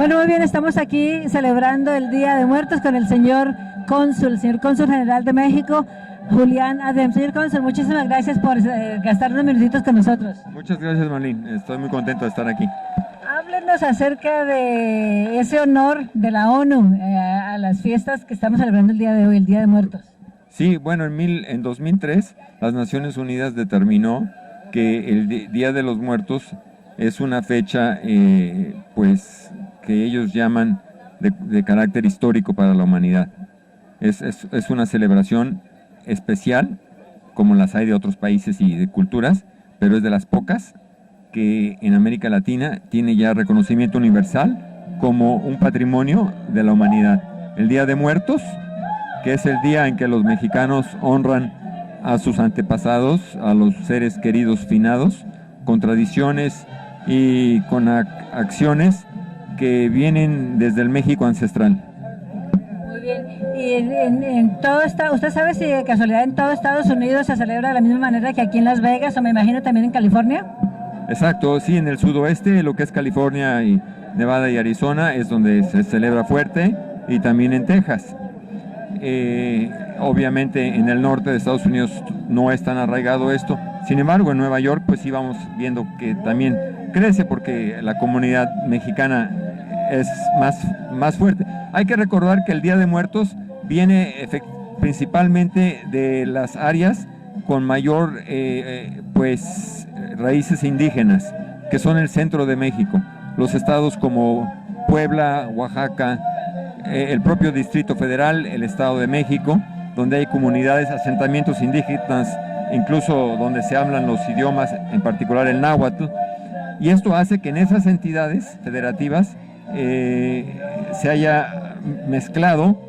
Bueno, muy bien, estamos aquí celebrando el Día de Muertos con el señor Cónsul General de México, Julián Adem. Señor Cónsul, muchísimas gracias por gastar unos minutitos con nosotros. Muchas gracias, Marlene. Estoy muy contento de estar aquí. Háblenos acerca de ese honor de la ONU a las fiestas que estamos celebrando el día de hoy, el Día de Muertos. Sí, bueno, en 2003 las Naciones Unidas determinó que el Día de los Muertos es una fecha pues que ellos llaman de carácter histórico para la humanidad. Es una celebración especial, como las hay de otros países y de culturas, pero es de las pocas que en América Latina tiene ya reconocimiento universal como un patrimonio de la humanidad. El Día de Muertos, que es el día en que los mexicanos honran a sus antepasados, a los seres queridos finados, con tradiciones y con acciones que vienen desde el México ancestral. Muy bien, y en todo ¿usted sabe si de casualidad en todo Estados Unidos se celebra de la misma manera que aquí en Las Vegas, o me imagino también en California? Exacto, sí, en el sudoeste, lo que es California y Nevada y Arizona, es donde se celebra fuerte, y también en Texas. Obviamente en el norte de Estados Unidos no es tan arraigado esto, sin embargo en Nueva York pues sí vamos viendo que también crece porque la comunidad mexicana es más fuerte. Hay que recordar que el Día de Muertos viene principalmente de las áreas con mayor pues raíces indígenas, que son el centro de México, los estados como Puebla, Oaxaca, el propio Distrito Federal, el Estado de México, donde hay comunidades, asentamientos indígenas, incluso donde se hablan los idiomas, en particular el náhuatl, y esto hace que en esas entidades federativas se haya mezclado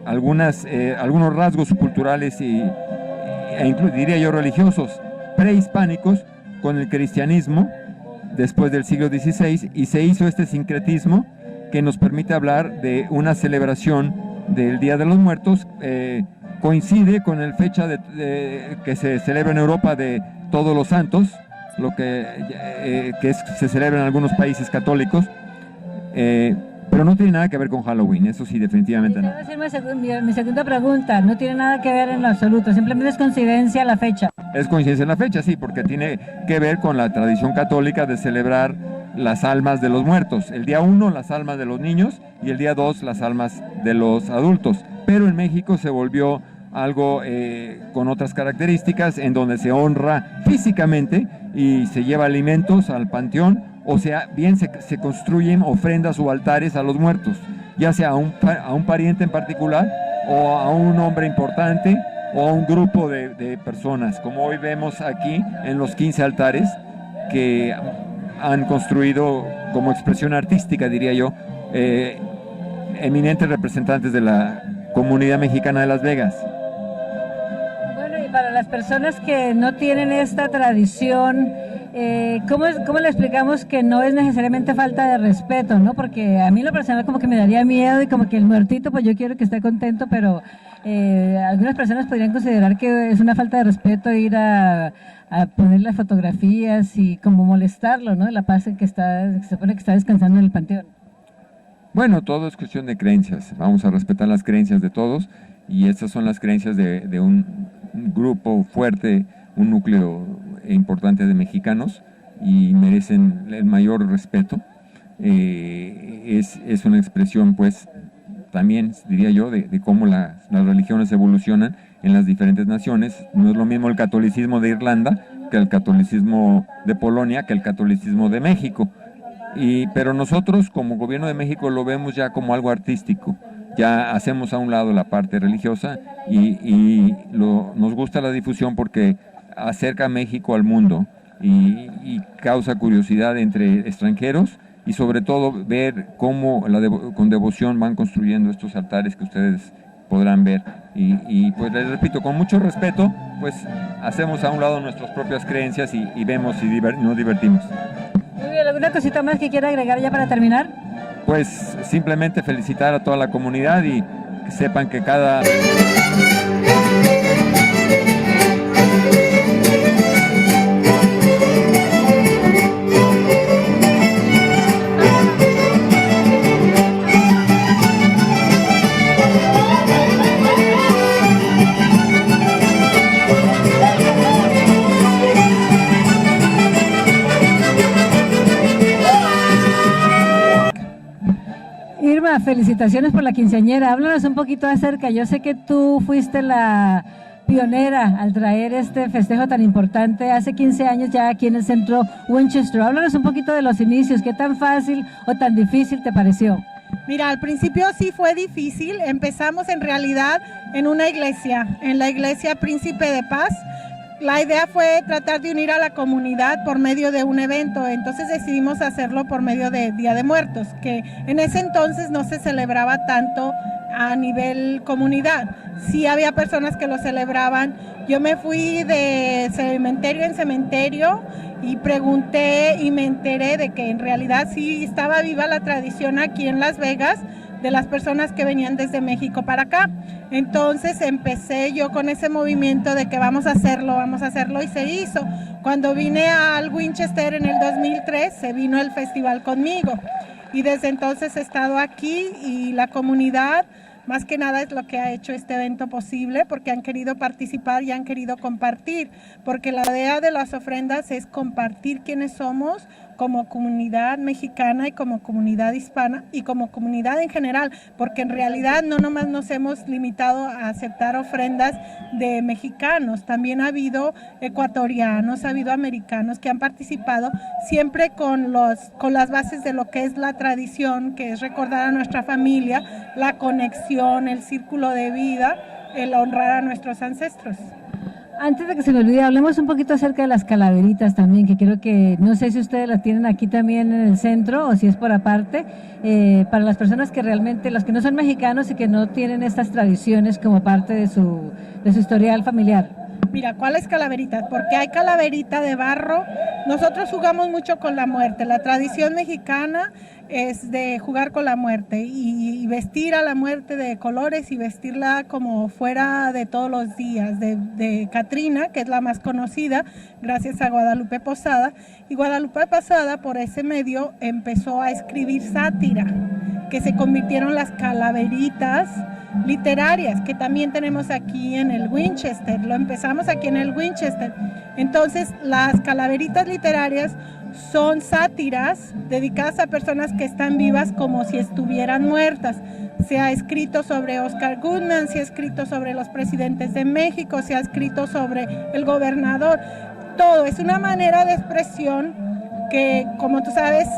algunos rasgos culturales diría yo religiosos prehispánicos con el cristianismo después del siglo XVI, y se hizo este sincretismo que nos permite hablar de una celebración del Día de los Muertos. Coincide con el fecha que se celebra en Europa de Todos los Santos, lo que se celebra en algunos países católicos, pero no tiene nada que ver con Halloween, eso sí, definitivamente no. Mi segunda pregunta, no tiene nada que ver en lo absoluto, simplemente es coincidencia la fecha. Es coincidencia la fecha, sí, porque tiene que ver con la tradición católica de celebrar las almas de los muertos. El día 1 las almas de los niños y el día 2 las almas de los adultos. Pero en México se volvió algo con otras características, en donde se honra físicamente y se lleva alimentos al panteón, o sea, bien se construyen ofrendas o altares a los muertos, ya sea a un pariente en particular, o a un hombre importante, o a un grupo de personas, como hoy vemos aquí en los 15 altares que han construido como expresión artística, diría yo, eminentes representantes de la comunidad mexicana de Las Vegas. Bueno, y para las personas que no tienen esta tradición, ¿cómo le explicamos que no es necesariamente falta de respeto, ¿no? Porque a mí lo personal como que me daría miedo, y como que el muertito, pues yo quiero que esté contento, pero algunas personas podrían considerar que es una falta de respeto ir a ponerle fotografías y como molestarlo, ¿no? La paz en que se supone que está descansando en el panteón. Bueno, todo es cuestión de creencias. Vamos a respetar las creencias de todos, y estas son las creencias de un grupo fuerte, un núcleo importante de mexicanos, y merecen el mayor respeto. Es una expresión, pues, también diría yo, de cómo las religiones evolucionan en las diferentes naciones. No es lo mismo el catolicismo de Irlanda que el catolicismo de Polonia, que el catolicismo de México. Pero nosotros como gobierno de México lo vemos ya como algo artístico, ya hacemos a un lado la parte religiosa, y nos gusta la difusión porque acerca a México al mundo y causa curiosidad entre extranjeros, y sobre todo ver cómo con devoción van construyendo estos altares que ustedes podrán ver, y pues les repito, con mucho respeto, pues hacemos a un lado nuestras propias creencias y vemos y nos divertimos. Muy bien, ¿alguna cosita más que quiera agregar ya para terminar? Pues simplemente felicitar a toda la comunidad, y que sepan que cada... Irma, felicitaciones por la quinceañera. Háblanos un poquito acerca. Yo sé que tú fuiste la pionera al traer este festejo tan importante hace 15 años ya aquí en el centro Winchester. Háblanos un poquito de los inicios. ¿Qué tan fácil o tan difícil te pareció? Mira, al principio sí fue difícil. Empezamos en realidad en una iglesia, en la iglesia Príncipe de Paz. La idea fue tratar de unir a la comunidad por medio de un evento, entonces decidimos hacerlo por medio de Día de Muertos, que en ese entonces no se celebraba tanto a nivel comunidad. Sí había personas que lo celebraban. Yo me fui de cementerio en cementerio y pregunté y me enteré de que en realidad sí estaba viva la tradición aquí en Las Vegas, de las personas que venían desde México para acá. Entonces empecé yo con ese movimiento de que vamos a hacerlo y se hizo. Cuando vine al Winchester en el 2003, se vino el festival conmigo y desde entonces he estado aquí y la comunidad más que nada es lo que ha hecho este evento posible, porque han querido participar y han querido compartir, porque la idea de las ofrendas es compartir quiénes somos como comunidad mexicana y como comunidad hispana y como comunidad en general, porque en realidad no nomás nos hemos limitado a aceptar ofrendas de mexicanos, también ha habido ecuatorianos, ha habido americanos que han participado siempre con las bases de lo que es la tradición, que es recordar a nuestra familia, la conexión, el círculo de vida, el honrar a nuestros ancestros. Antes de que se me olvide, hablemos un poquito acerca de las calaveritas también, que creo que, no sé si ustedes las tienen aquí también en el centro o si es por aparte, para las personas que realmente, los que no son mexicanos y que no tienen estas tradiciones como parte de su historial familiar. Mira, ¿cuáles calaveritas? Porque hay calaverita de barro. Nosotros jugamos mucho con la muerte. La tradición mexicana es de jugar con la muerte y vestir a la muerte de colores y vestirla como fuera de todos los días. De Catrina, que es la más conocida, gracias a Guadalupe Posada. Y Guadalupe Posada, por ese medio, empezó a escribir sátira, que se convirtieron las calaveritas literarias, que también tenemos aquí en el Winchester. Lo empezamos aquí en el Winchester. Entonces, las calaveritas literarias son sátiras dedicadas a personas que están vivas como si estuvieran muertas. Se ha escrito sobre Oscar Goodman, se ha escrito sobre los presidentes de México, se ha escrito sobre el gobernador. Todo es una manera de expresión que, como tú sabes,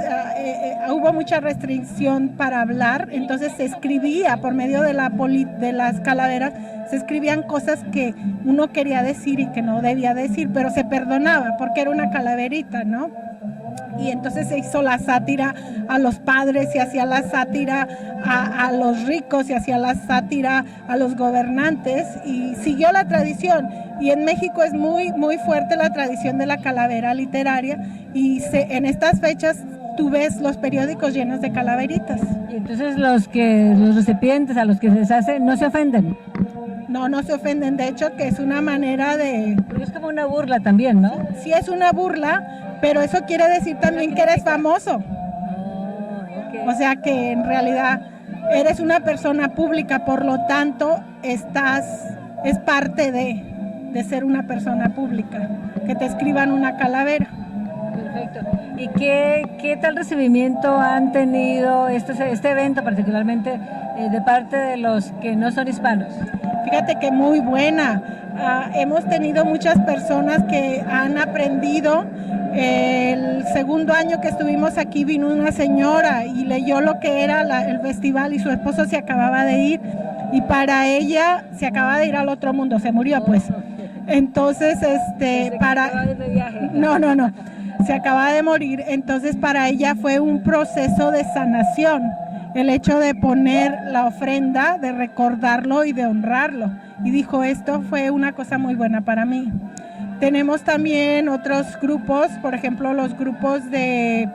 hubo mucha restricción para hablar, entonces se escribía por medio de las calaveras, se escribían cosas que uno quería decir y que no debía decir, pero se perdonaba porque era una calaverita, ¿no? Y entonces se hizo la sátira a los padres, se hacía la sátira a los ricos, se hacía la sátira a los gobernantes y siguió la tradición. Y en México es muy, muy fuerte la tradición de la calavera literaria y en estas fechas tú ves los periódicos llenos de calaveritas. Y entonces los recipientes a los que se les hace no se ofenden. No se ofenden, de hecho que es una manera de... Porque es como una burla también, ¿no? Sí es una burla, pero eso quiere decir también que eres famoso. Okay. O sea que en realidad eres una persona pública, por lo tanto es parte de ser una persona pública, que te escriban una calavera. Perfecto. ¿Y qué tal recibimiento han tenido este evento particularmente de parte de los que no son hispanos? Fíjate que muy buena. Hemos tenido muchas personas que han aprendido. El segundo año que estuvimos aquí vino una señora y leyó lo que era el festival y su esposo se acababa de ir y para ella se acaba de ir al otro mundo, se murió pues. Entonces, no, se acaba de morir. Entonces para ella fue un proceso de sanación. El hecho de poner la ofrenda, de recordarlo y de honrarlo. Y dijo, esto fue una cosa muy buena para mí. Tenemos también otros grupos, por ejemplo, los grupos de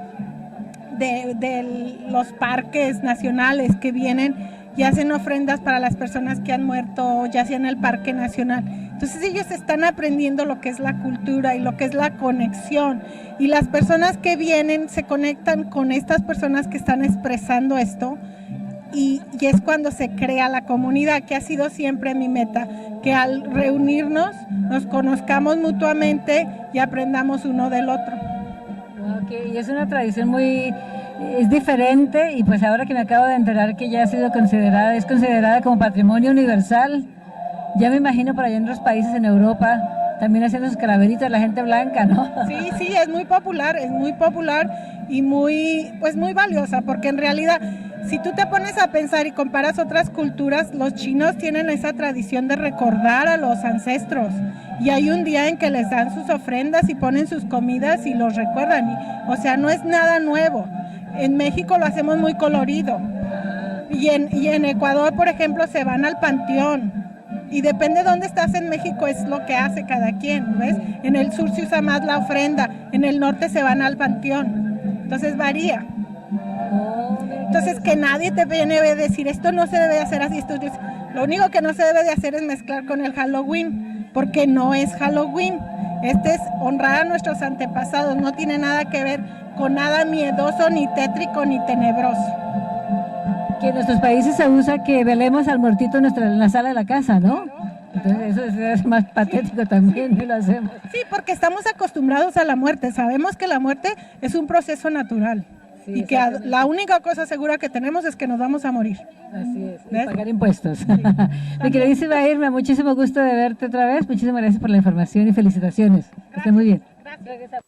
los parques nacionales que vienen y hacen ofrendas para las personas que han muerto, ya sea en el Parque Nacional. Entonces ellos están aprendiendo lo que es la cultura y lo que es la conexión. Y las personas que vienen se conectan con estas personas que están expresando esto y es cuando se crea la comunidad, que ha sido siempre mi meta, que al reunirnos nos conozcamos mutuamente y aprendamos uno del otro. Okay. Y es una tradición muy es diferente y pues ahora que me acabo de enterar que ya ha sido considerada, es considerada como patrimonio universal, ya me imagino por allá en otros países en Europa también haciendo sus calaveritas la gente blanca, ¿no? Sí, sí, es muy popular y muy, pues muy valiosa, porque en realidad, si tú te pones a pensar y comparas otras culturas, los chinos tienen esa tradición de recordar a los ancestros, y hay un día en que les dan sus ofrendas y ponen sus comidas y los recuerdan, o sea, no es nada nuevo. En México lo hacemos muy colorido, y en Ecuador, por ejemplo, se van al panteón. Y depende de dónde estás en México, es lo que hace cada quien, ¿ves? En el sur se usa más la ofrenda, en el norte se van al panteón, entonces varía. Entonces que nadie te viene a decir, esto no se debe hacer así, lo único que no se debe de hacer es mezclar con el Halloween, porque no es Halloween, este es honrar a nuestros antepasados, no tiene nada que ver con nada miedoso, ni tétrico, ni tenebroso. Que en nuestros países se usa que velemos al muertito en la sala de la casa, ¿no? Entonces eso es más patético también, no lo hacemos. Sí, porque estamos acostumbrados a la muerte, sabemos que la muerte es un proceso natural. Sí, y que la única cosa segura que tenemos es que nos vamos a morir. Así es, y pagar impuestos. Sí, mi queridísima Irma, muchísimo gusto de verte otra vez, muchísimas gracias por la información y felicitaciones. Que esté muy bien. Gracias.